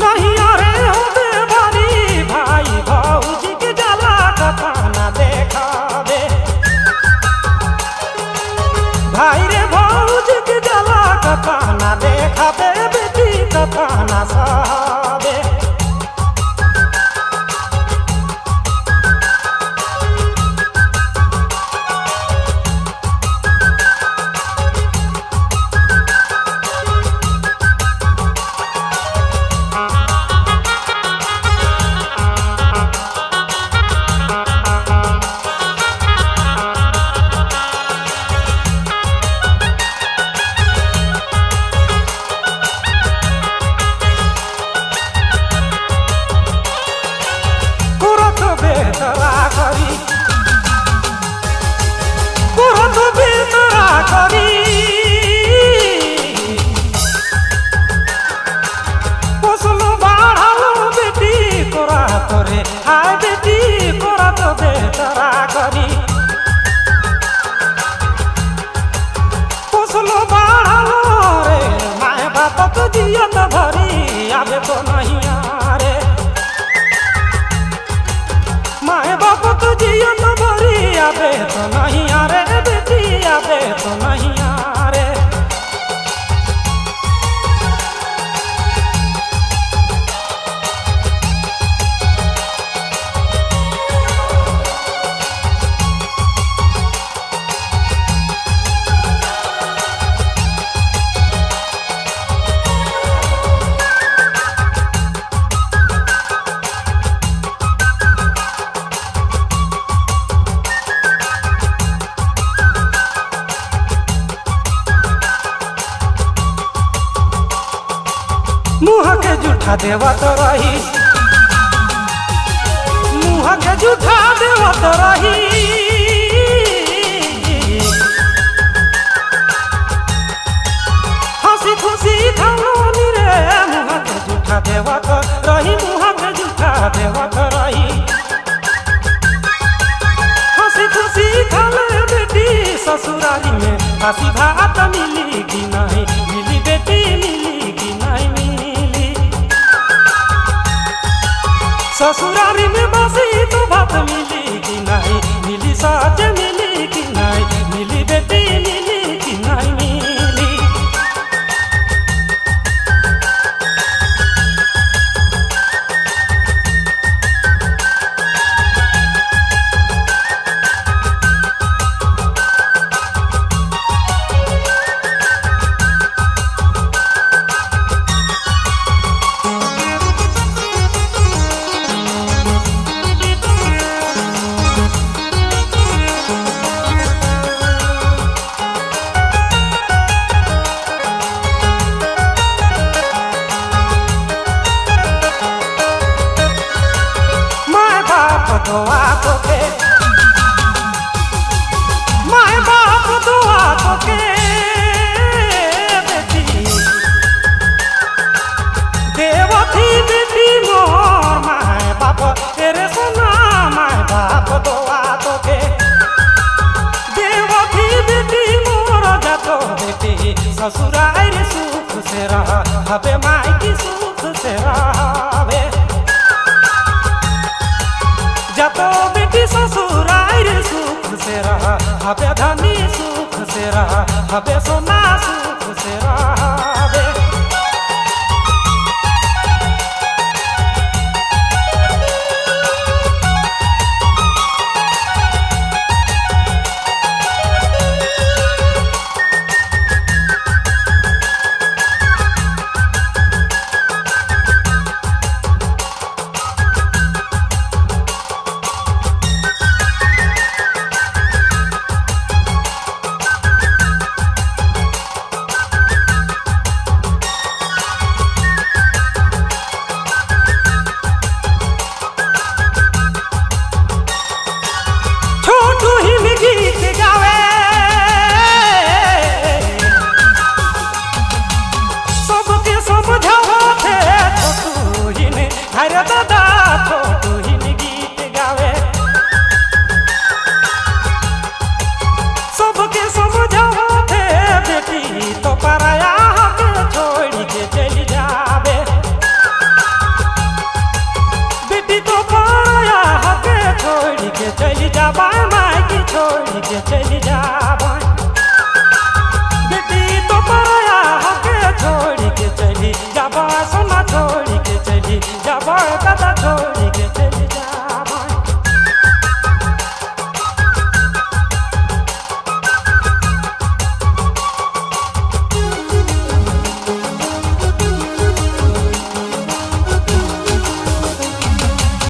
नहीं अरे होते बारी भाई भौजी के जला कथा ना देखावे भाई रे भौजी के जला कथा ना देखावे बेटी कथा ना सहावे भरी आवे तो नहीं आरे माए बाप तो जियो तो भरी आवे तो नहीं आरे बेटी आवे तो नहीं आरे मुँह के जूठा देवा तो रही मुँह के जूठा देवा तो रही हंसी खुशी खानी रे मुँह के जूठा देवा तो रही मुँह के जूठा देवा तो रही हंसी खुशी खाले बेटी ससुराली में हंसी भात मिली कि नहीं मिली बेटी मिली कि नहीं ससुरारी में बसी तो बात मिली कि नहीं मिली सच मिली कि नहीं मिली बेटी मिली कि नहीं मिली दुआ तो के माए बाप दुआ तो के बेटी देवती बेटी मोर माए बाप तेरे सुना माए बाप दुआ तो के देवती बेटी मोर जातो बेटी ससुराल सुख से रह हबे माई की सुख से रहवे जातो बेटी ससुराल सुख से रहा हबे धनी सुख से रहा हबे सोना सुख से रहबे जाबाय माई की छोड़ के चली जाबाय